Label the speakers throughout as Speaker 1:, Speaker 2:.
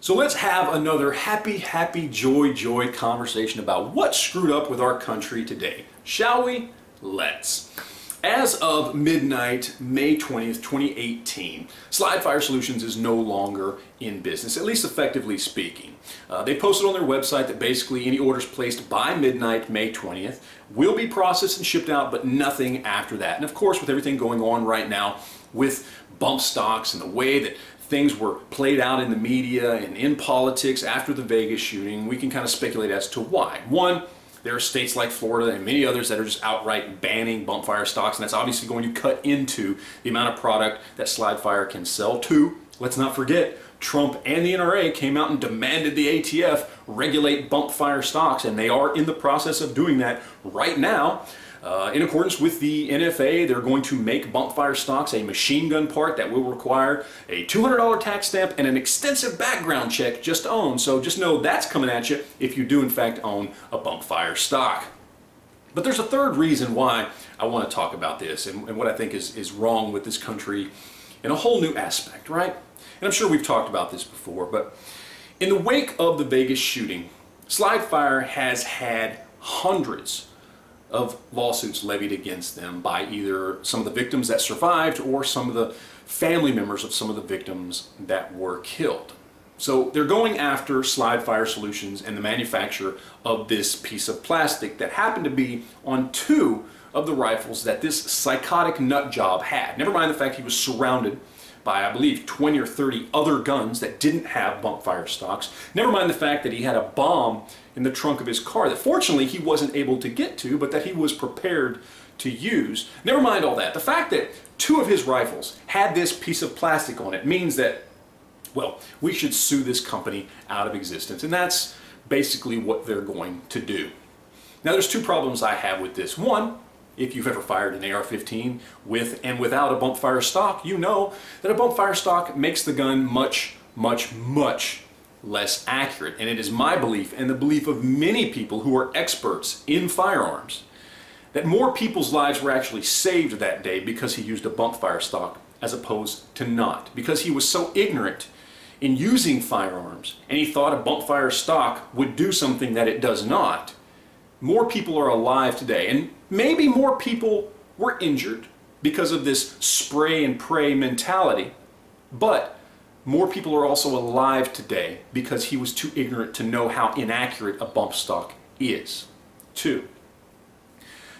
Speaker 1: So let's have another happy, joy conversation about what screwed up with our country today. Shall we? Let's. As of midnight, May 20th, 2018, Slide Fire Solutions is no longer in business, at least effectively speaking. They posted on their website that basically any orders placed by midnight, May 20th, will be processed and shipped out, but nothing after that. And of course, with everything going on right now with bump stocks and the way that things were played out in the media and in politics after the Vegas shooting, we can kind of speculate as to why. One, there are states like Florida and many others that are just outright banning bump fire stocks, and that's obviously going to cut into the amount of product that Slide Fire can sell. Two, let's not forget, Trump and the NRA came out and demanded the ATF regulate bump fire stocks, and they are in the process of doing that right now. In accordance with the NFA, they're going to make bump fire stocks a machine gun part that will require a $200 tax stamp and an extensive background check just to own. So just know that's coming at you if you do in fact own a bump fire stock. But there's a third reason why I want to talk about this and what I think is wrong with this country in a whole new aspect, right? And I'm sure we've talked about this before, but in the wake of the Vegas shooting, Slide Fire has had hundreds of lawsuits levied against them by either some of the victims that survived or some of the family members of some of the victims that were killed. So they're going after Slide Fire Solutions and the manufacturer of this piece of plastic that happened to be on two of the rifles that this psychotic nut job had. Never mind the fact he was surrounded by, I believe, 20 or 30 other guns that didn't have bump fire stocks. Never mind the fact that he had a bomb in the trunk of his car that fortunately he wasn't able to get to, but that he was prepared to use. Never mind all that. The fact that two of his rifles had this piece of plastic on it means that, well, we should sue this company out of existence. And that's basically what they're going to do. Now, there's two problems I have with this. One, if you've ever fired an AR-15 with and without a bump fire stock, you know that a bump fire stock makes the gun much less accurate. And it is my belief, and the belief of many people who are experts in firearms, that more people's lives were actually saved that day because he used a bump fire stock as opposed to not. Because he was so ignorant in using firearms and he thought a bump fire stock would do something that it does not. More people are alive today, and maybe more people were injured because of this spray and pray mentality, but more people are also alive today because he was too ignorant to know how inaccurate a bump stock is. Two,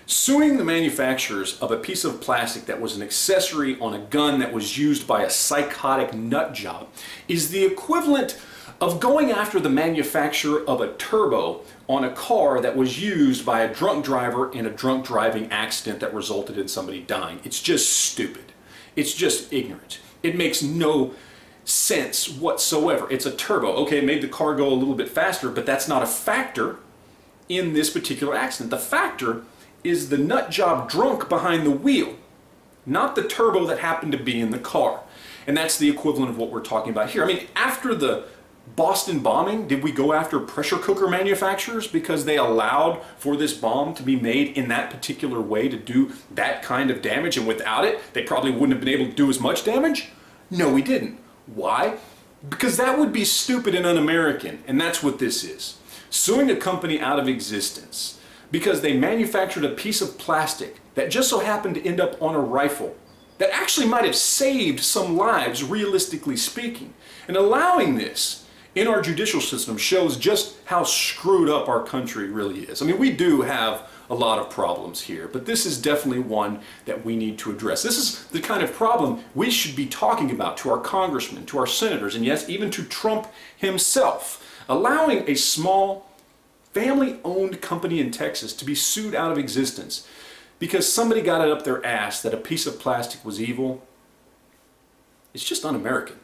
Speaker 1: suing the manufacturers of a piece of plastic that was an accessory on a gun that was used by a psychotic nut job is the equivalent of going after the manufacturer of a turbo on a car that was used by a drunk driver in a drunk driving accident that resulted in somebody dying. It's just stupid. It's just ignorant. It makes no sense whatsoever. It's a turbo. Okay, it made the car go a little bit faster, but that's not a factor in this particular accident. The factor is the nut job drunk behind the wheel, not the turbo that happened to be in the car. And that's the equivalent of what we're talking about here. I mean, after the Boston bombing, did we go after pressure cooker manufacturers because they allowed for this bomb to be made in that particular way to do that kind of damage, and without it they probably wouldn't have been able to do as much damage? No, we didn't. Why? Because that would be stupid and un-American, and that's what this is. Suing a company out of existence because they manufactured a piece of plastic that just so happened to end up on a rifle that actually might have saved some lives, realistically speaking. And allowing this in our judicial system shows just how screwed up our country really is. I mean, we do have a lot of problems here, but this is definitely one that we need to address. This is the kind of problem we should be talking about to our congressmen, to our senators, and yes, even to Trump himself. Allowing a small, family-owned company in Texas to be sued out of existence because somebody got it up their ass that a piece of plastic was evil, it's just un-American.